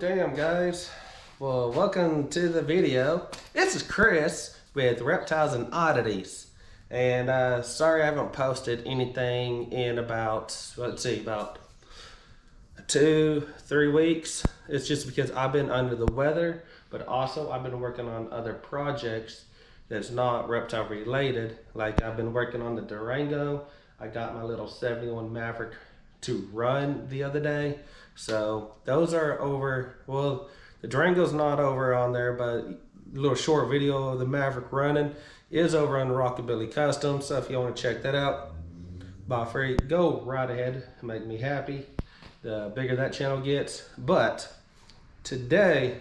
Damn guys, well welcome to the video. This is Chris with Reptiles and Oddities, and sorry I haven't posted anything in about, about 2-3 weeks. It's just because I've been under the weather, but also I've been working on other projects that's not reptile related. Like I've been working on the Durango. I got my little 71 Maverick to run the other day. So those are over. Well, the Durango's not over on there, but a little short video of the Maverick running is over on Rockabilly Custom. So if you want to check that out, buy free, go right ahead. Make me happy. The bigger that channel gets. But today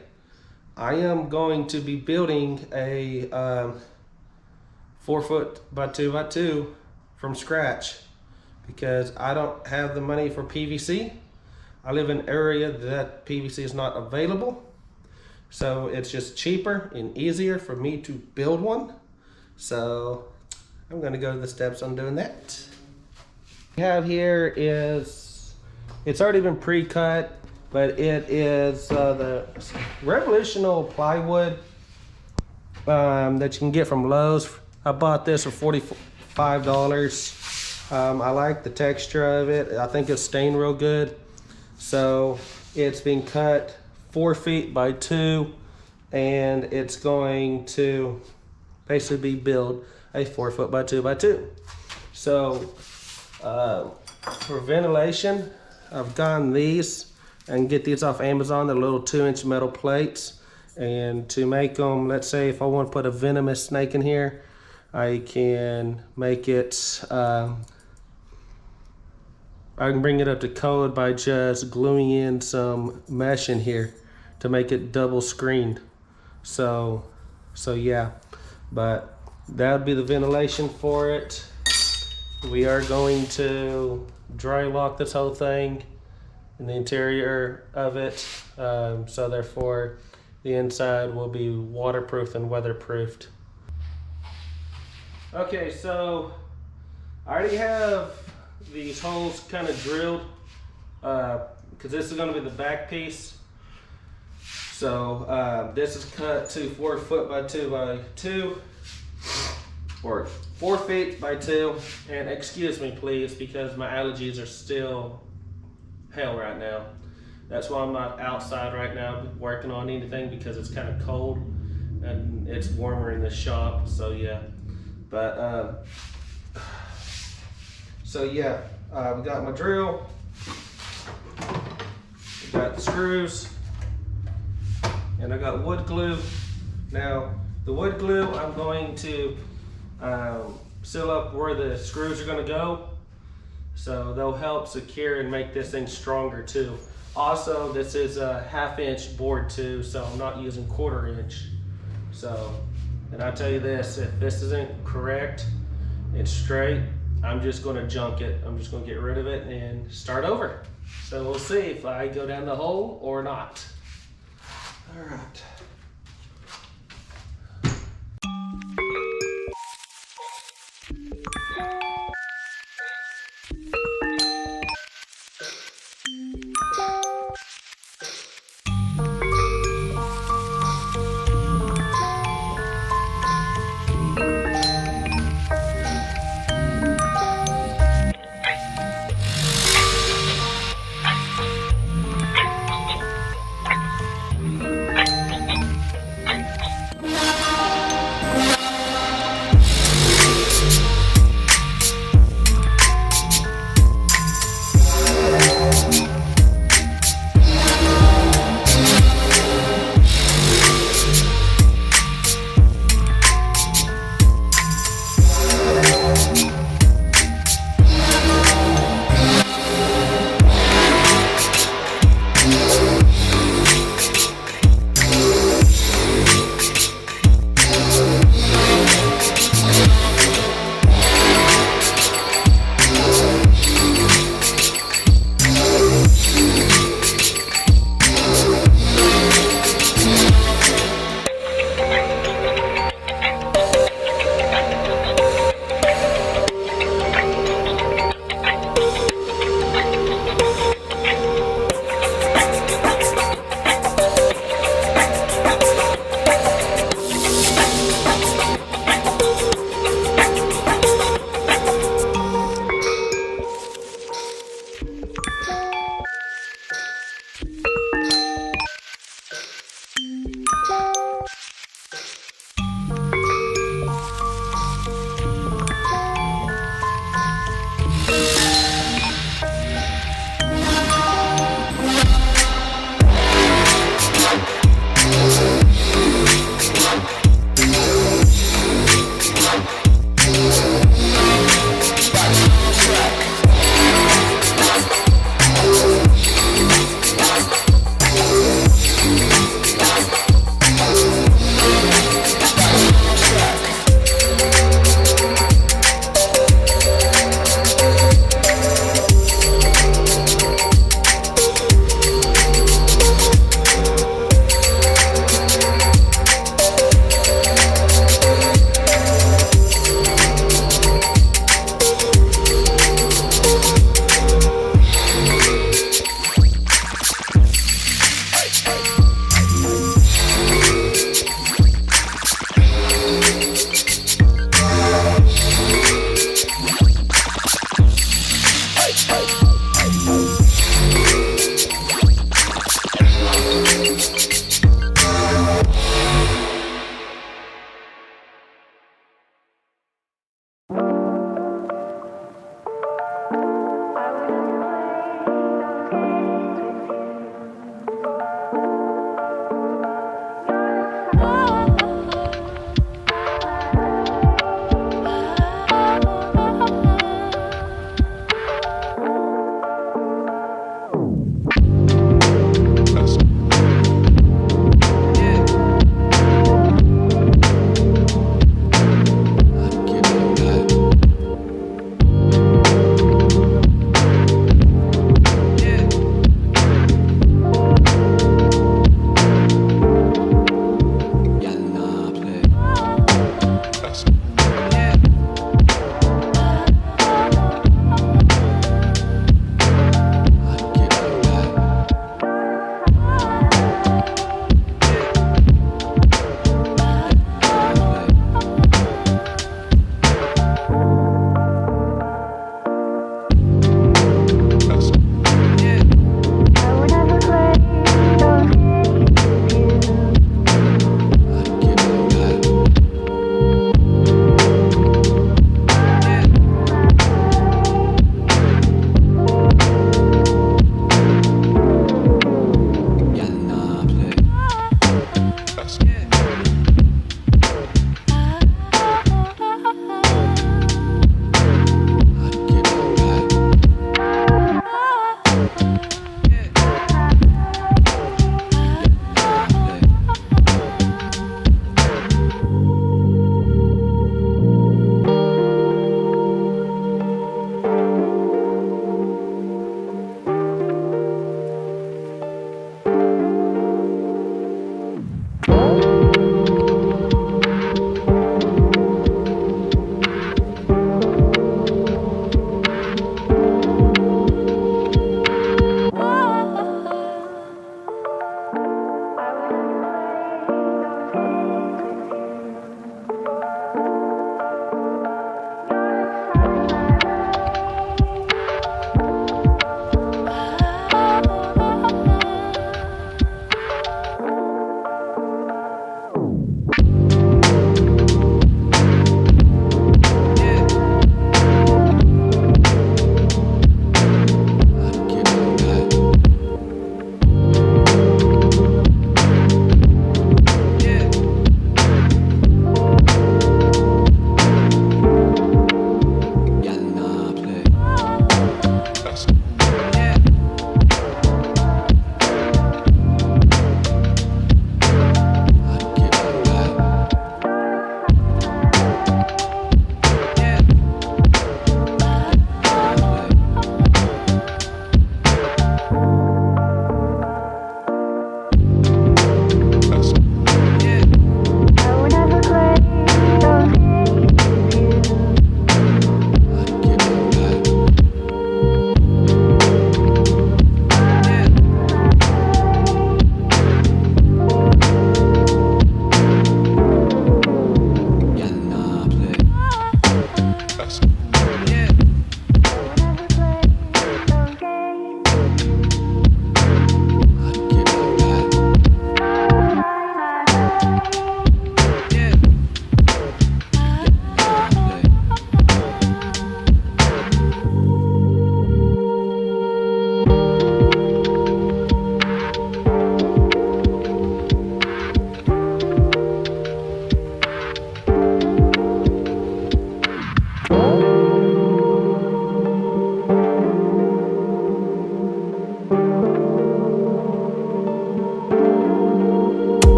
I am going to be building a 4-foot by 2x2 from scratch because I don't have the money for PVC. I live in an area that PVC is not available, so it's just cheaper and easier for me to build one. So I'm going to go to the steps on doing that. What we have here is, it's already been pre-cut, but it is the Revolutional plywood that you can get from Lowe's. I bought this for $45. I like the texture of it. I think it's stained real good. So it's been cut 4 feet by 2, and it's going to basically build a 4-foot by 2x2. So for ventilation, I've gotten these and get these off Amazon. They're little 2-inch metal plates, and to make them, let's say if I want to put a venomous snake in here, I can make it I can bring it up to code by just gluing in some mesh in here to make it double screened. So yeah, but that would be the ventilation for it. We are going to dry lock this whole thing in the interior of it, so therefore the inside will be waterproof and weatherproofed. Okay, so I already have these holes kind of drilled because this is going to be the back piece. So this is cut to 4 foot by 2x2, or 4 feet by 2. And excuse me please, because my allergies are still hell right now. That's why I'm not outside right now working on anything, because it's kind of cold and it's warmer in the shop. So yeah, but so yeah, we got my drill, we got the screws, and I got wood glue. Now the wood glue, I'm going to seal up where the screws are going to go, so they'll help secure and make this thing stronger too. Also, this is a 1/2-inch board too, so I'm not using 1/4 inch. So, and I tell you this, if this isn't correct and straight, I'm just going to junk it. I'm just going to get rid of it and start over. So we'll see if I go down the hole or not. All right.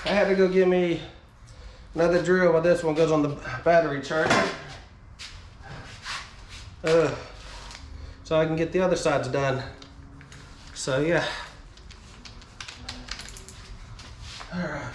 I had to go get me another drill, but this one goes on the battery charger. So I can get the other sides done. So yeah. All right.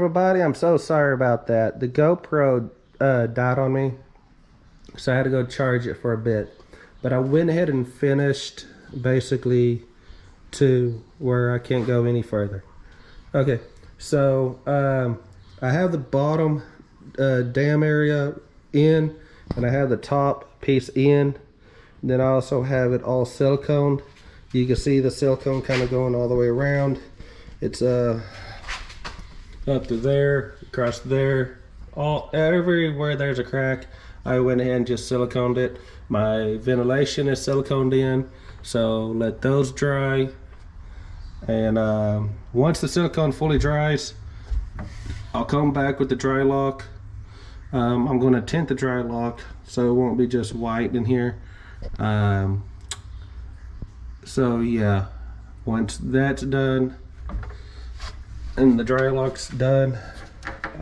everybody, I'm so sorry about that. The GoPro died on me, so I had to go charge it for a bit. But I went ahead and finished basically to where I can't go any further. Okay, so I have the bottom dam area in, and I have the top piece in. Then I also have it all siliconed. You can see the silicone kind of going all the way around. It's up to there, across there, everywhere there's a crack, I went ahead and just siliconed it. My ventilation is siliconed in, so let those dry. And once the silicone fully dries, I'll come back with the dry lock. I'm going to tint the dry lock so it won't be just white in here. So yeah, once that's done and the dry lock's done,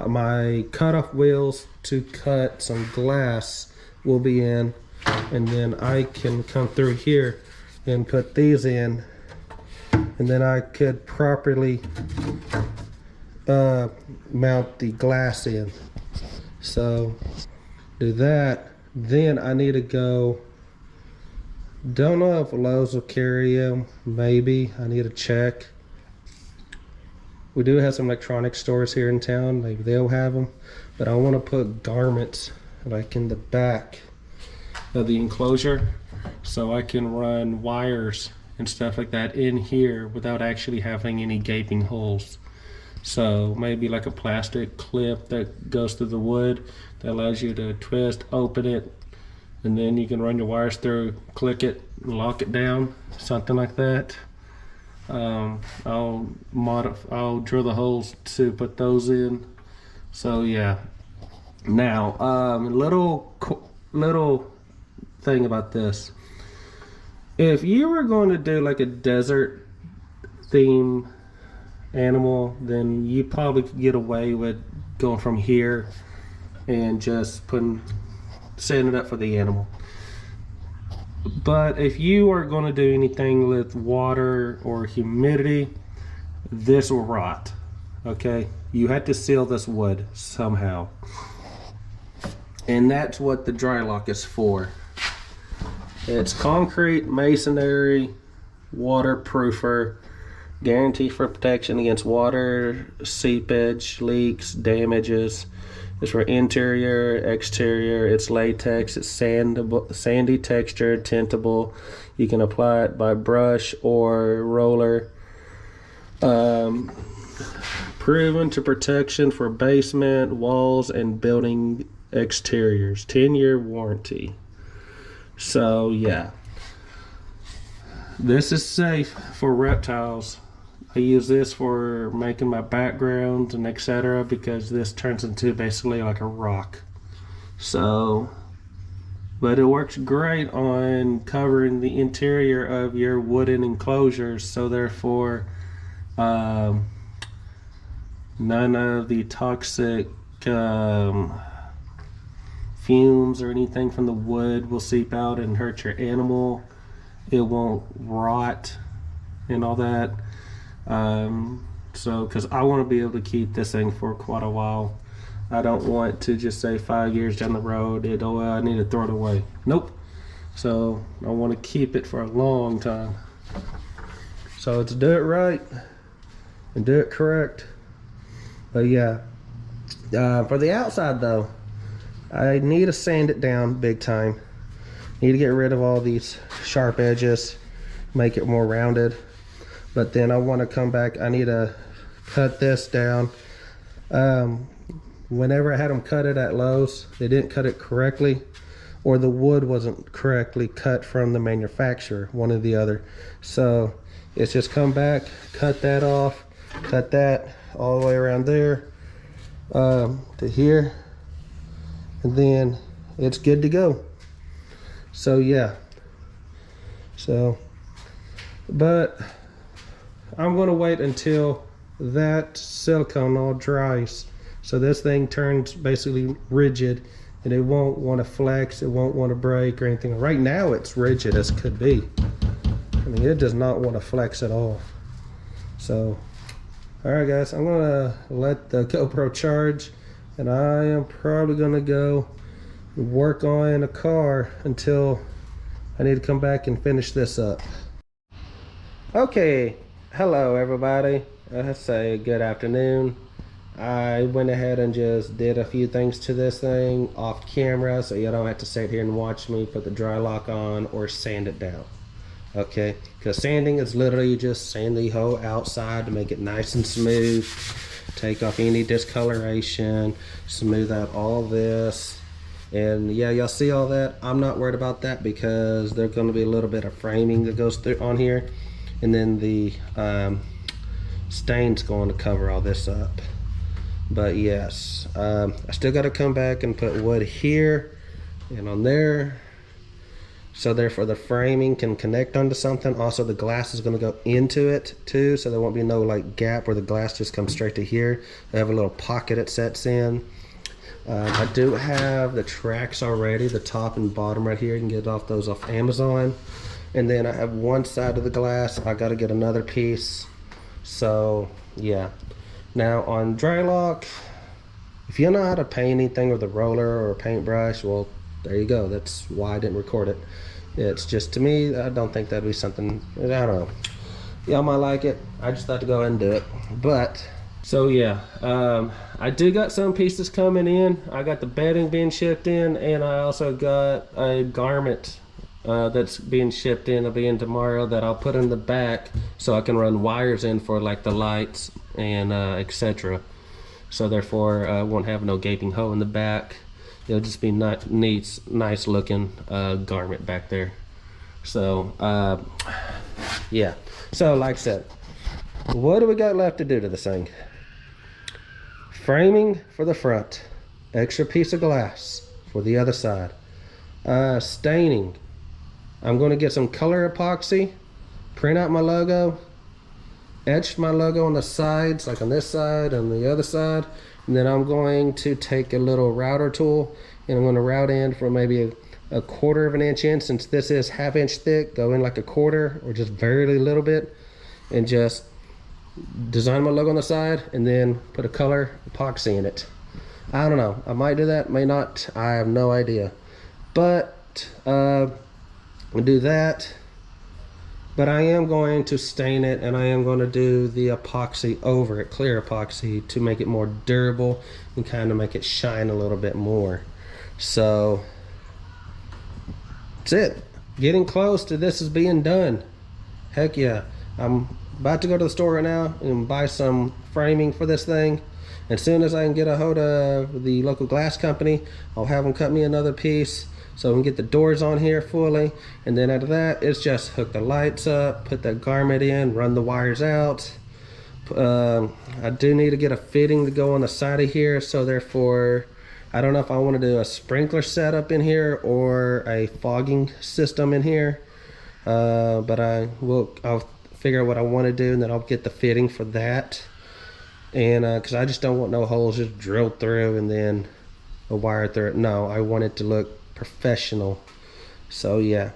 my cutoff wheels to cut some glass will be in, and then I can come through here and put these in, and then I could properly mount the glass in. So do that. Then I need to go, don't know if Lowe's will carry them, maybe, I need to check. We do have some electronic stores here in town, maybe they'll have them, but I want to put garments like in the back of the enclosure so I can run wires and stuff like that in here without actually having any gaping holes. So maybe like a plastic clip that goes through the wood that allows you to twist, open it, and then you can run your wires through, click it, lock it down, something like that. I'll drill the holes to put those in. So yeah. Now, little thing about this. If you were going to do like a desert theme animal, then you probably could get away with going from here and just setting it up for the animal. But if you are going to do anything with water or humidity, this will rot. Okay, you have to seal this wood somehow, and that's what the dry lock is for. It's concrete, masonry, waterproofer, guarantee for protection against water, seepage, leaks, damages. It's for interior, exterior. It's latex. It's sandy texture, tintable. You can apply it by brush or roller. Proven to protection for basement, walls, and building exteriors. 10-year warranty. So yeah, this is safe for reptiles. I use this for making my backgrounds and etc. because this turns into basically like a rock. So, but it works great on covering the interior of your wooden enclosures. So therefore, none of the toxic fumes or anything from the wood will seep out and hurt your animal. It won't rot and all that. So because I want to be able to keep this thing for quite a while. I don't want to just say 5 years down the road I need to throw it away. Nope. So I want to keep it for a long time. So let's do it right and do it correct. But yeah, for the outside though, I need to sand it down big time. Need to get rid of all these sharp edges, make it more rounded. But then I want to come back, I need to cut this down. Whenever I had them cut it at Lowe's, they didn't cut it correctly, or the wood wasn't correctly cut from the manufacturer, one or the other. So it's just come back, cut that off, cut that all the way around there to here, and then it's good to go. So yeah, but I'm going to wait until that silicone all dries, so this thing turns basically rigid and it won't want to flex, it won't want to break or anything. Right now it's rigid as could be. I mean, it does not want to flex at all. So All right, guys, I'm gonna let the GoPro charge, and I am probably gonna go work on a car until I need to come back and finish this up. Okay, hello everybody. Let's say good afternoon. I went ahead and just did a few things to this thing off camera, so you don't have to sit here and watch me put the dry lock on or sand it down. Okay, because sanding is literally just sand the whole outside to make it nice and smooth, take off any discoloration, smooth out all this. And yeah, y'all see all that? I'm not worried about that because there's going to be a little bit of framing that goes through on here, and then the stain's going to cover all this up. But yes, I still got to come back and put wood here and on there, so therefore the framing can connect onto something. Also, the glass is going to go into it too, so there won't be no like gap where the glass just comes straight to here. I have a little pocket it sets in. I do have the tracks already, the top and bottom right here. You can get those off Amazon. And then I have one side of the glass. I got to get another piece. So yeah. Now on dry lock, if you know how to paint anything with a roller or a paintbrush, well, there you go. That's why I didn't record it. It's just, to me, I don't think that'd be something, I don't know. Y'all might like it. I just thought to go ahead and do it. But, so yeah, I do got some pieces coming in. I got the bedding being shipped in, and I also got a garment that's being shipped in. It'll be in tomorrow, that I'll put in the back so I can run wires in for like the lights and etc. So therefore I won't have no gaping hole in the back. It'll just be nice looking garment back there. So yeah, so like I said, what do we got left to do to this thing? Framing for the front, extra piece of glass for the other side, staining. I'm going to get some color epoxy, print out my logo, etch my logo on the sides, like on this side and the other side, and then I'm going to take a little router tool and I'm going to route in for maybe a quarter of an inch in. Since this is ½ inch thick, go in like a quarter or just very little bit, and just design my logo on the side and then put a color epoxy in it. I don't know, I might do that, may not, I have no idea. But we'll do that. But I am going to stain it, and I am going to do the epoxy over it, clear epoxy, to make it more durable and kind of make it shine a little bit more. So that's it. Getting close to this is being done. Heck yeah. I'm about to go to the store right now and buy some framing for this thing. As soon as I can get a hold of the local glass company, I'll have them cut me another piece so we can get the doors on here fully. And then after that, it's just hook the lights up, put that garment in, run the wires out. I do need to get a fitting to go on the side of here, so therefore I don't know if I want to do a sprinkler setup in here or a fogging system in here, but I'll figure out what I want to do, and then I'll get the fitting for that. And because I just don't want no holes just drilled through and then a wire through it. No, I want it to look professional. So yeah,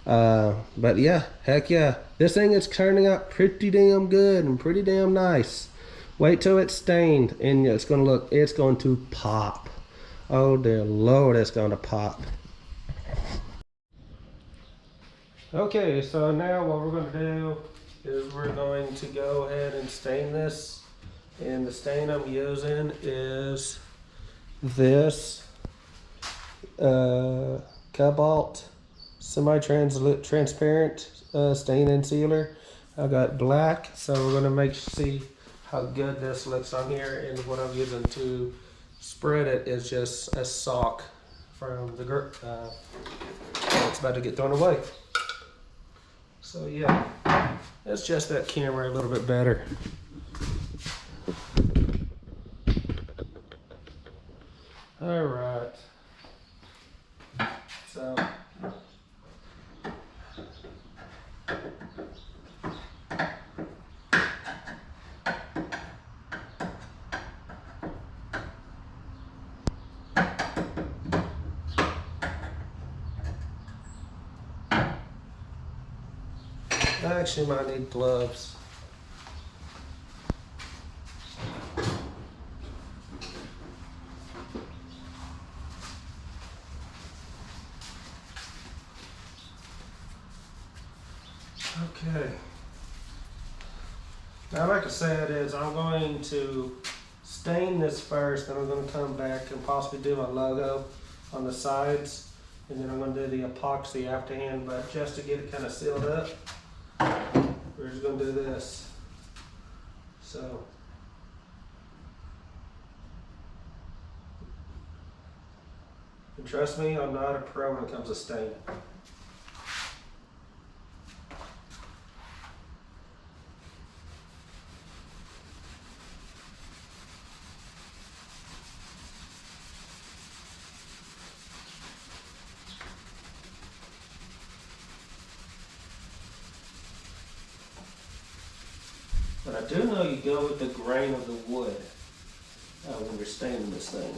but yeah, heck yeah, this thing is turning out pretty damn good and pretty damn nice. Wait till it's stained and it's going to pop. Oh dear Lord, it's going to pop. Okay, so now what we're going to do is we're going to go ahead and stain this, and the stain I'm using is this cobalt semi-transparent stain and sealer. I got black, so we're going to see how good this looks on here. And what I'm using to spread it is just a sock from the it's about to get thrown away. So yeah, it's just that camera a little bit better. All right. So I actually might need gloves. Okay. Now, like I said, I'm going to stain this first, then I'm going to come back and possibly do my logo on the sides, and then I'm going to do the epoxy afterhand. But just to get it kind of sealed up, we're just going to do this. So. And trust me, I'm not a pro when it comes to staining. But I do know you go with the grain of the wood when you're staining this thing.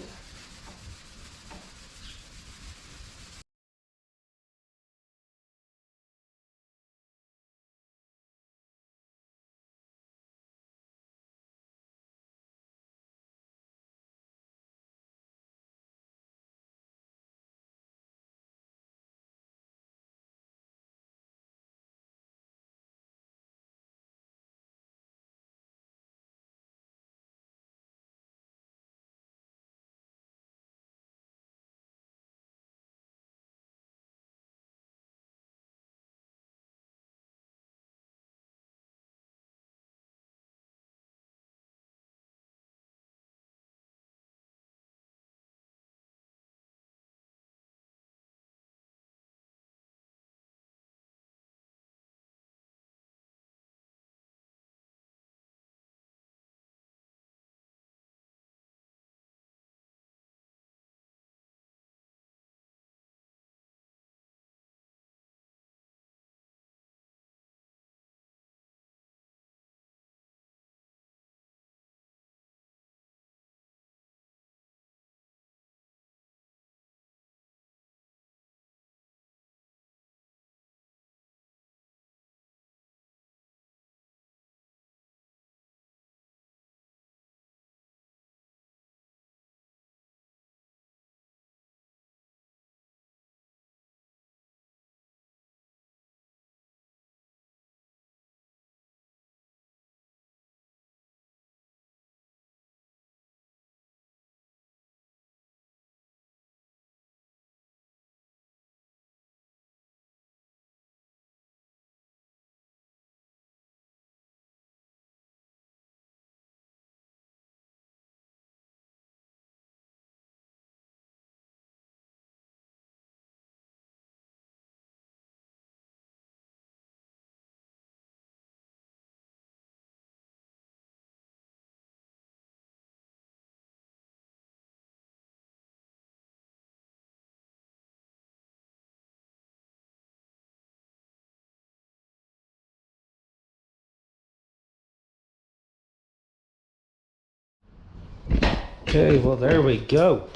Okay, well there we go.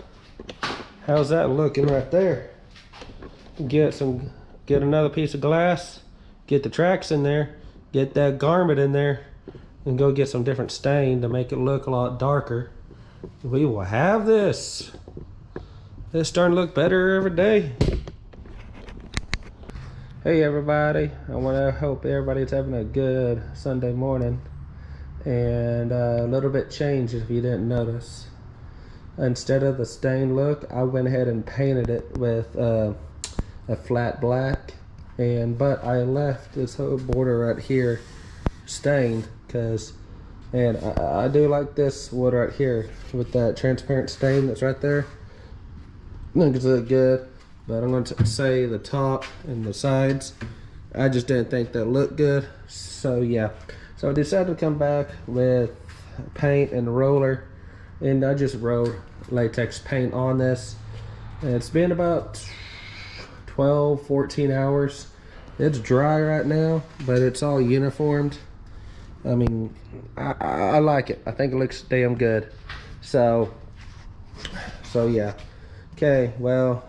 How's that looking right there? Get another piece of glass, get the tracks in there, get that garment in there, and go get some different stain to make it look a lot darker. We will have this. It's starting to look better every day. Hey everybody, I want to hope everybody's having a good Sunday morning, and a little bit changed if you didn't notice. Instead of the stained look, I went ahead and painted it with a flat black, but I left this whole border right here stained and I do like this wood right here with that transparent stain that's right there. I think it's look good, but I'm going to say the top and the sides, I just didn't think that looked good. So yeah, so I decided to come back with paint and roller, and I just rolled latex paint on this. And it's been about 12-14 hours. It's dry right now, but it's all uniformed. I mean, I like it. I think it looks damn good. So yeah. Okay, well,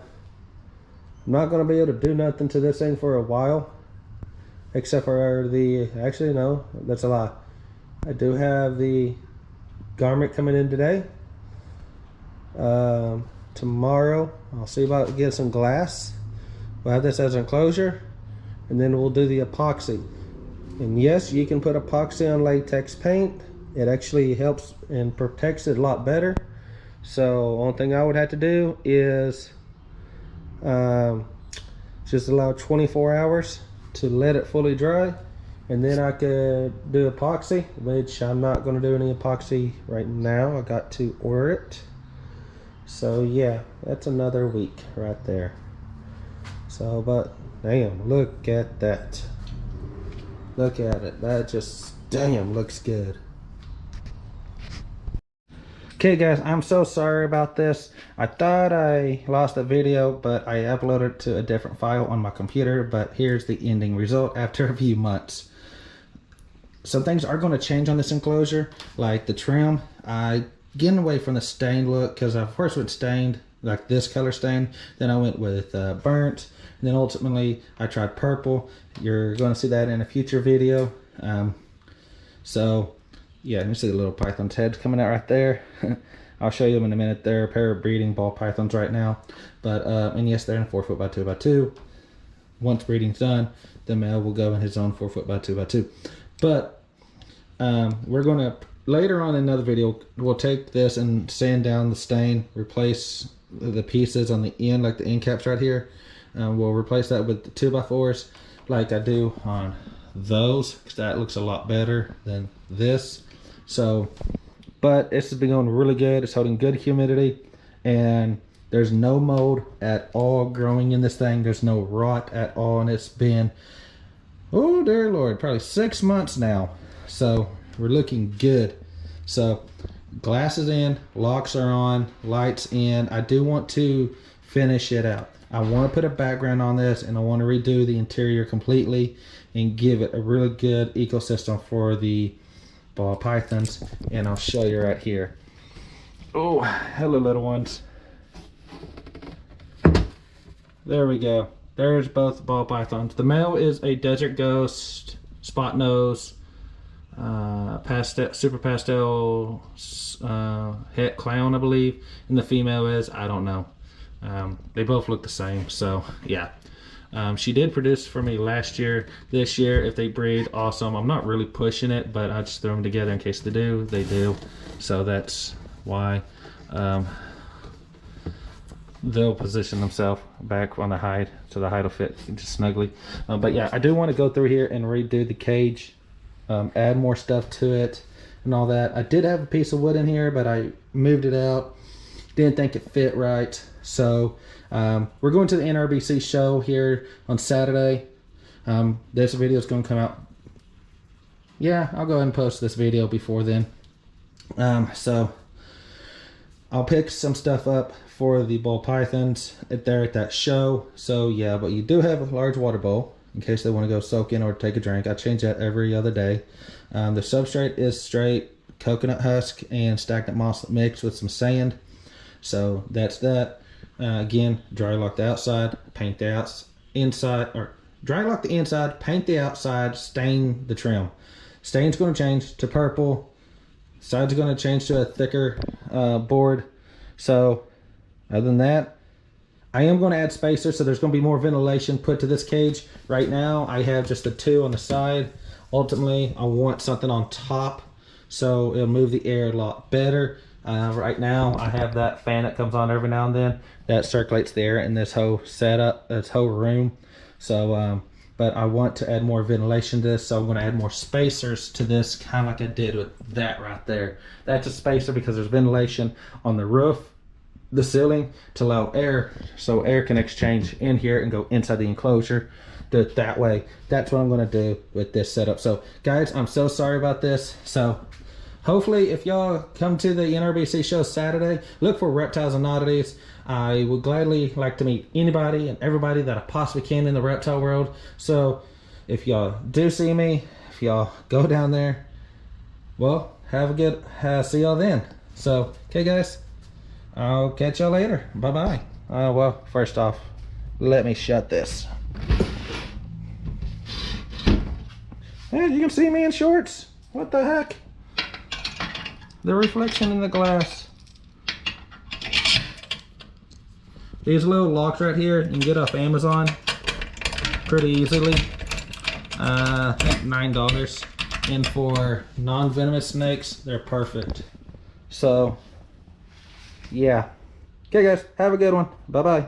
I'm not gonna be able to do nothing to this thing for a while, except for actually no, that's a lie. I do have the garment coming in today. Tomorrow I'll see about getting some glass. We'll have this as an enclosure, and then we'll do the epoxy. And yes, you can put epoxy on latex paint. It actually helps and protects it a lot better. So only thing I would have to do is just allow 24 hours to let it fully dry, and then I could do epoxy, which I'm not going to do any epoxy right now. I got to order it. So yeah, that's another week right there. So, but damn, look at that. Look at it. That just, damn, looks good. Okay guys, I'm so sorry about this. I thought I lost the video, but I uploaded it to a different file on my computer. But here's the ending result after a few months. Some things are going to change on this enclosure, like the trim. I getting away from the stained look, because I first went stained, like this color stain. Then I went with burnt. And then ultimately I tried purple. You're going to see that in a future video. So yeah, you see the little python's heads coming out right there. I'll show you them in a minute. They're a pair of breeding ball pythons right now. But and yes, they're in 4 foot by 2 by 2. Once breeding's done, the male will go in his own 4 foot by 2 by 2. But we're gonna later on in another video, we'll take this and sand down the stain, replace the pieces on the end, like the end caps right here. We'll replace that with the 2x4s, like I do on those, because that looks a lot better than this. So, but this has been going really good. It's holding good humidity, and there's no mold at all growing in this thing. There's no rot at all, and it's been, oh dear Lord, probably 6 months now. So we're looking good. So glass is in, locks are on, lights in. I do want to finish it out. I want to put a background on this, and I want to redo the interior completely and give it a really good ecosystem for the ball pythons. And I'll show you right here. Oh, hello little ones. There we go. There's both ball pythons. The male is a desert ghost, spot nose, pastel, super pastel het clown, I believe. And the female is, I don't know. They both look the same, so yeah. She did produce for me last year. This year, if they breed, awesome. I'm not really pushing it, but I just throw them together in case they do. They do. So that's why they'll position themselves back on the hide, so the hide will fit just snugly. But yeah, I do want to go through here and redo the cage, add more stuff to it and all that. I did have a piece of wood in here, but I moved it out. Didn't think it fit right. So we're going to the NRBC show here on Saturday. This video is going to come out. Yeah, I'll go ahead and post this video before then. So I'll pick some stuff up for the ball pythons there at that show. So yeah, but you do have a large water bowl in case they want to go soak in or take a drink. I change that every other day. The substrate is straight coconut husk and stagnant moss mixed with some sand. So that's that. Again, dry lock the outside, paint the inside, or dry lock the inside, paint the outside, stain the trim. Stain's going to change to purple. Sides are going to change to a thicker board. So other than that, I am going to add spacers, so there's going to be more ventilation put to this cage. Right now, I have just the 2 on the side. Ultimately, I want something on top, so it'll move the air a lot better. Right now, I have that fan that comes on every now and then that circulates the air in this whole setup, this whole room. So, but I want to add more ventilation to this, so I'm going to add more spacers to this, kind of like I did with that right there. That's a spacer because there's ventilation on the roof, the ceiling, to allow air, so air can exchange in here and go inside the enclosure. Do it that way. That's what I'm going to do with this setup. So, guys, I'm so sorry about this. So, hopefully, if y'all come to the NRBC show Saturday, look for Reptiles and Oddities. I would gladly like to meet anybody and everybody that I possibly can in the reptile world. So if y'all do see me, if y'all go down there, well, have a good, see y'all then. So, okay guys, I'll catch y'all later. Bye-bye. Well, first off, let me shut this. Hey, you can see me in shorts. What the heck? The reflection in the glass. These little locks right here you can get off Amazon pretty easily. I think $9. And for non-venomous snakes, they're perfect. So, yeah. Okay guys, have a good one. Bye-bye.